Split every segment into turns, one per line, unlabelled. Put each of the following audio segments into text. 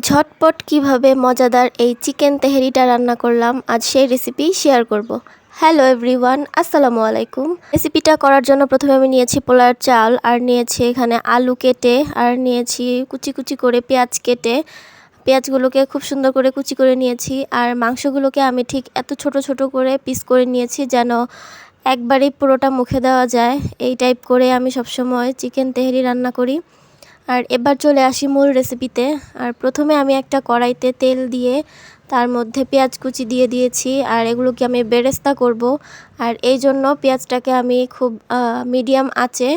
ঝটপট কিভাবে মজাদার এই চিকেন তেহেরিটা রান্না করলাম আজ সেই রেসিপি শেয়ার করব। হ্যালো এভরিওয়ান, আসসালামু আলাইকুম। রেসিপিটা করার জন্য প্রথমে আমি নিয়েছি পোলার চাল, আর নিয়েছি এখানে আলু কেটে, আর নিয়েছি কুচি কুচি করে পেঁয়াজ কেটে। পেঁয়াজগুলোকে খুব সুন্দর করে কুচি করে নিয়েছি, আর মাংসগুলোকে আমি ঠিক এত ছোট ছোট করে পিস করে নিয়েছি যেন একবারেই পুরোটা মুখে দেওয়া যায়। এই টাইপ করে আমি সবসময় চিকেন তেহেরি রান্না করি। আর এবার চলে আসি মূল রেসিপিতে। আর প্রথমে আমি একটা কড়াইতে তেল দিয়ে তার মধ্যে পেঁয়াজ কুচি দিয়ে দিয়েছি, আর এগুলোকে আমি বেরেস্তা করব। আর এই জন্য পেঁয়াজটাকে আমি খুব মিডিয়াম আঁচে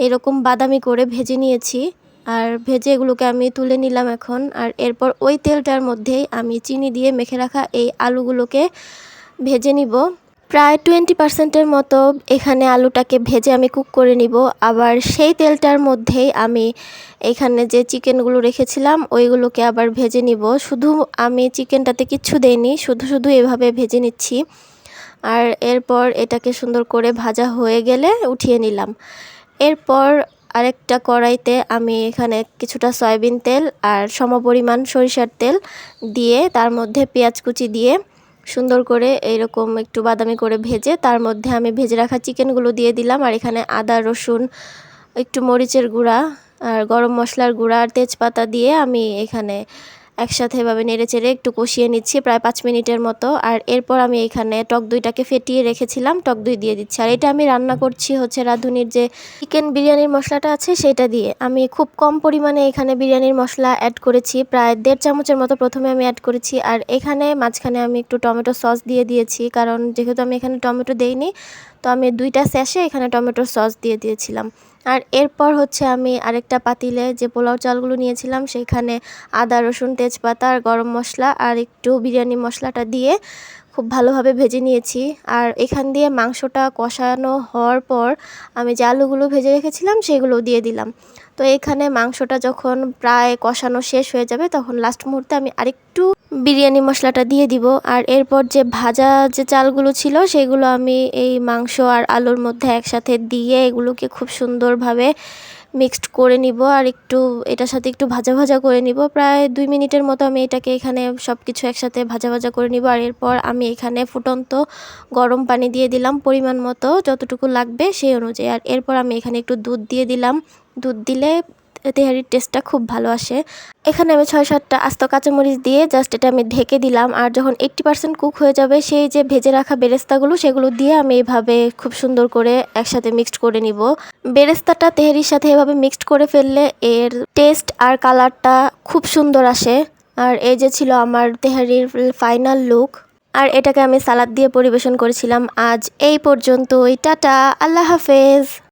এরকম বাদামি করে ভেজে নিয়েছি। আর ভেজে এগুলোকে আমি তুলে নিলাম এখন। আর এরপর ওই তেলটার মধ্যেই আমি চিনি দিয়ে মেখে রাখা এই আলুগুলোকে ভেজে নিব। প্রায় 20%-এর মতো এখানে আলুটাকে ভেজে আমি কুক করে নিব। আবার সেই তেলটার মধ্যেই আমি এখানে যে চিকেনগুলো রেখেছিলাম ওইগুলোকে আবার ভেজে নিব। শুধু আমি চিকেনটাতে কিচ্ছু দেইনি, শুধু শুধু এভাবে ভেজে নিচ্ছি। আর এরপর এটাকে সুন্দর করে ভাজা হয়ে গেলে উঠিয়ে নিলাম। এরপর আরেকটা কড়াইতে আমি এখানে কিছুটা সয়াবিন তেল আর সমপরিমাণ সরিষার তেল দিয়ে তার মধ্যে পেঁয়াজ কুচি দিয়ে সুন্দর করে এইরকম একটু বাদামি করে ভেজে তার মধ্যে আমি ভেজে রাখা চিকেনগুলো দিয়ে দিলাম। আর এখানে আদা রসুন, একটু মরিচের গুঁড়া আর গরম মশলার গুঁড়া আর তেজপাতা দিয়ে আমি এখানে একসাথে এভাবে নেড়েচেড়ে একটু কষিয়ে নিচ্ছি প্রায় 5 মিনিটের মতো। আর এরপর আমি এখানে টক দইটাকে ফেটিয়ে রেখেছিলাম, টক দই দিয়ে দিচ্ছি। আর এটা আমি রান্না করছি হচ্ছে রাঁধুনির যে চিকেন বিরিয়ানির মশলাটা আছে সেটা দিয়ে। আমি খুব কম পরিমাণে এখানে বিরিয়ানির মশলা অ্যাড করেছি, প্রায় 1.5 চামচের মতো প্রথমে আমি অ্যাড করেছি। আর এখানে মাঝখানে আমি একটু টমেটো সস দিয়ে দিয়েছি, কারণ যেহেতু আমি এখানে টমেটো দেইনি, তো আমি 2টা স্যাশে এখানে টমেটোর সস দিয়ে দিয়েছিলাম। আর এরপর হচ্ছে আমি আরেকটা পাতিলে যে পোলাও চালগুলো নিয়েছিলাম সেখানে আদা রসুন তেজপাতা আর গরম মশলা আর একটু বিরিয়ানি মশলাটা দিয়ে খুব ভালোভাবে ভেজে নিয়েছি। আর এখান দিয়ে মাংসটা কষানো হওয়ার পর আমি যে আলুগুলো ভেজে রেখেছিলাম সেগুলো দিয়ে দিলাম। তো এখানে মাংসটা যখন প্রায় কষানো শেষ হয়ে যাবে তখন লাস্ট মুহূর্তে আমি আরেকটু বিরিয়ানি মশলাটা দিয়ে দিব। আর এরপর যে ভাজা যে চালগুলো ছিল সেগুলো আমি এই মাংস আর আলুর মধ্যে একসাথে দিয়ে এগুলোকে খুব সুন্দরভাবে মিক্সড করে নিব। আর একটু এটার সাথে একটু ভাজা ভাজা করে নিব, প্রায় 2 মিনিটের মতো আমি এটাকে এখানে সব কিছু একসাথে ভাজা ভাজা করে নিব। আর এরপর আমি এখানে ফুটন্ত গরম পানি দিয়ে দিলাম পরিমাণ মতো, যতটুকু লাগবে সেই অনুযায়ী। আর এরপর আমি এখানে একটু দুধ দিয়ে দিলাম। দুধ দিলে তেহারির টেস্টটা খুব ভালো আসে। এখানে আমি 6-7টা আস্ত কাঁচামরিচ দিয়ে জাস্ট এটা আমি ঢেকে দিলাম। আর যখন 80% কুক হয়ে যাবে সেই যে ভেজে রাখা বেরেস্তাগুলো সেগুলো দিয়ে আমি এইভাবে খুব সুন্দর করে একসাথে মিক্সড করে নিব। বেরেস্তাটা তেহারির সাথে এভাবে মিক্সড করে ফেললে এর টেস্ট আর কালারটা খুব সুন্দর আসে। আর এই যে ছিল আমার তেহারির ফাইনাল লুক। আর এটাকে আমি সালাদ দিয়ে পরিবেশন করেছিলাম। আজ এই পর্যন্তই, টাটা, আল্লাহ হাফেজ।